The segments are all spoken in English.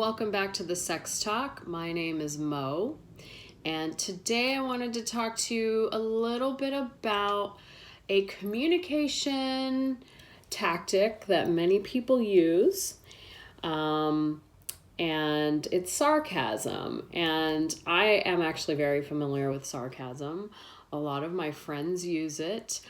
welcome back to the Sex Talk. My name is Mo, and today I wanted to talk to you a little bit about a communication tactic that many people use, and it's sarcasm. And I am actually very familiar with sarcasm. A lot of my friends use it.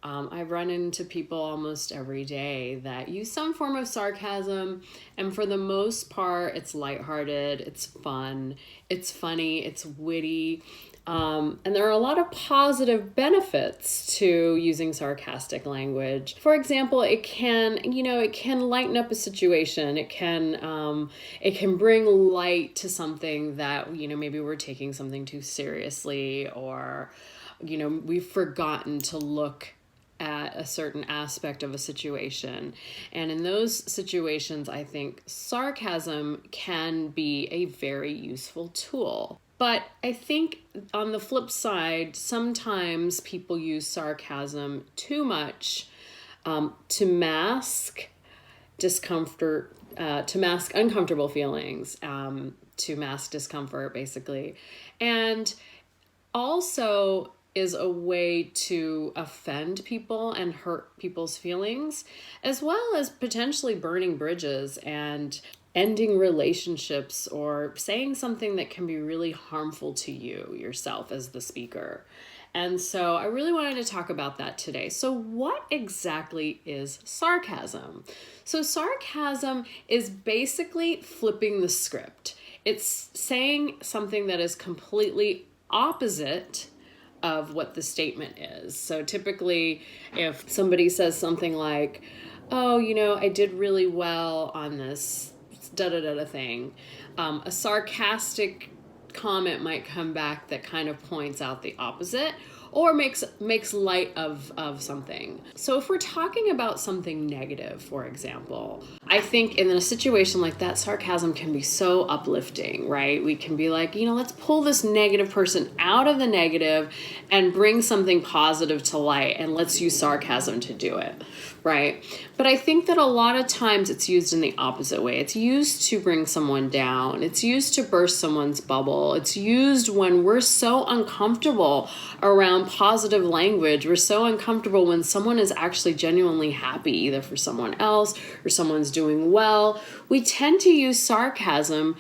I run into people almost every day that use some form of sarcasm, and for the most part, it's lighthearted, it's fun, it's funny, it's witty, and there are a lot of positive benefits to using sarcastic language. For example, it can lighten up a situation. It can bring light to something that, maybe we're taking something too seriously, or, we've forgotten to look at a certain aspect of a situation. And in those situations, I think sarcasm can be a very useful tool. But I think on the flip side, sometimes people use sarcasm too much to mask discomfort, to mask uncomfortable feelings, to mask discomfort, basically. And also is a way to offend people and hurt people's feelings, as well as potentially burning bridges and ending relationships, or saying something that can be really harmful to you yourself as the speaker. And so I really wanted to talk about that today. So what exactly is sarcasm? So sarcasm is basically flipping the script. It's saying something that is completely opposite of what the statement is. So typically, if somebody says something like, oh, I did really well on this da-da-da-da thing, a sarcastic comment might come back that kind of points out the opposite, or makes light of something. So if we're talking about something negative, for example, I think in a situation like that, sarcasm can be so uplifting, right? We can be like, let's pull this negative person out of the negative and bring something positive to light, and let's use sarcasm to do it, right? But I think that a lot of times it's used in the opposite way. It's used to bring someone down. It's used to burst someone's bubble. It's used when we're so uncomfortable around positive language. We're so uncomfortable when someone is actually genuinely happy, either for someone else or someone's doing well. We tend to use sarcasm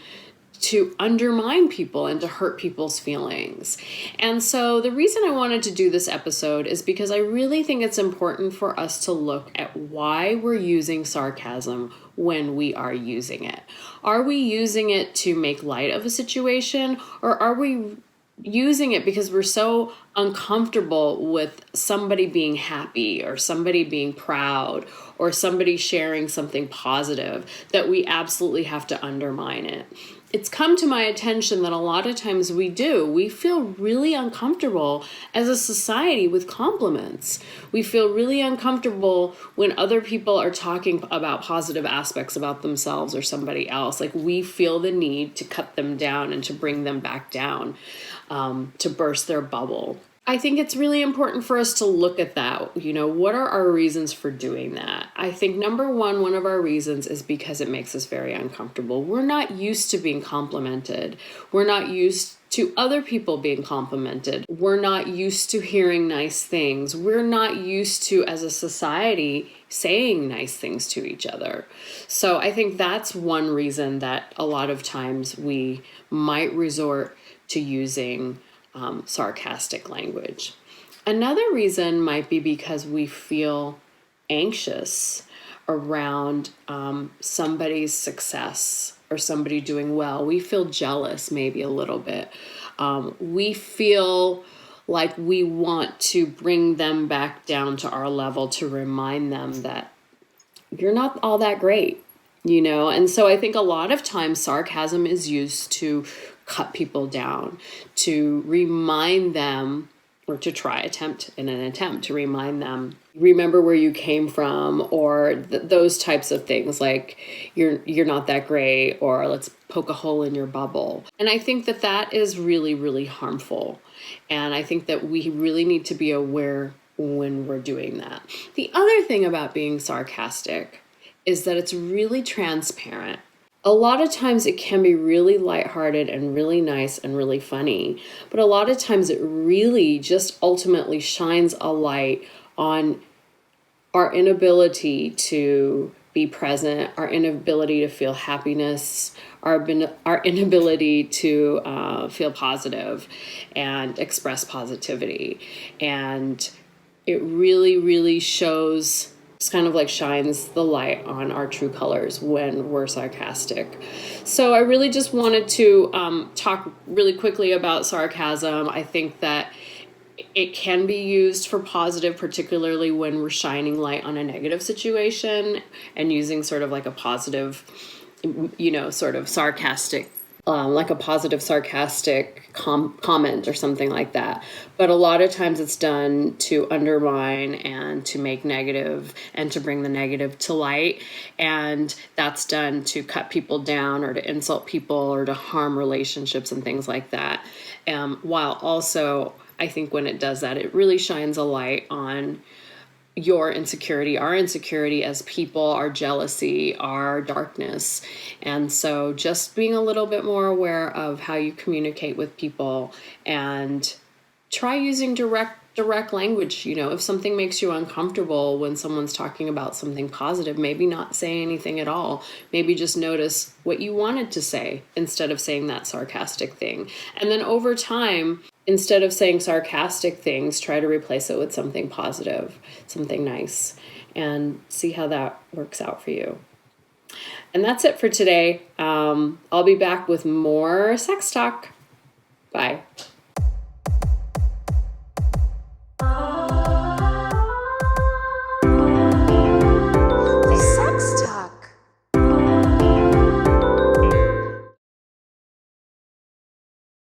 to undermine people and to hurt people's feelings. And so the reason I wanted to do this episode is because I really think it's important for us to look at why we're using sarcasm when we are using it. Are we using it to make light of a situation, or are we using it because we're so uncomfortable with somebody being happy, or somebody being proud, or somebody sharing something positive, that we absolutely have to undermine it? It's come to my attention that a lot of times we feel really uncomfortable as a society with compliments. We feel really uncomfortable when other people are talking about positive aspects about themselves or somebody else. Like, we feel the need to cut them down and to bring them back down, to burst their bubble. I think it's really important for us to look at that. What are our reasons for doing that? I think number one of our reasons is because it makes us very uncomfortable. We're not used to being complimented. We're not used to other people being complimented. We're not used to hearing nice things. We're not used to, as a society, saying nice things to each other. So I think that's one reason that a lot of times we might resort to using sarcastic language. Another reason might be because we feel anxious around somebody's success or somebody doing well. We feel jealous, maybe a little bit. We feel like we want to bring them back down to our level, to remind them that you're not all that great, And so I think a lot of times sarcasm is used to cut people down, to remind them, or to attempt to remind them, remember where you came from, or those types of things, like you're not that great, or let's poke a hole in your bubble. And I think that is really, really harmful. And I think that we really need to be aware when we're doing that. The other thing about being sarcastic is that it's really transparent. a lot of times it can be really lighthearted and really nice and really funny, but a lot of times it really just ultimately shines a light on our inability to be present, our inability to feel happiness, our inability to feel positive and express positivity. And it really, really shows, it's kind of like shines the light on our true colors when we're sarcastic. So I really just wanted to talk really quickly about sarcasm. I think that it can be used for positive, particularly when we're shining light on a negative situation and using sort of like a positive, sort of sarcastic, like a positive sarcastic comment or something like that. But a lot of times it's done to undermine and to make negative and to bring the negative to light. And that's done to cut people down or to insult people or to harm relationships and things like that. While also, I think when it does that, it really shines a light on your insecurity, our insecurity as people, our jealousy, our darkness. And so just being a little bit more aware of how you communicate with people and try using direct language. If something makes you uncomfortable when someone's talking about something positive, maybe not say anything at all. Maybe just notice what you wanted to say instead of saying that sarcastic thing. And then over time, instead of saying sarcastic things, try to replace it with something positive, something nice, and see how that works out for you. And that's it for today. I'll be back with more sex talk. Bye.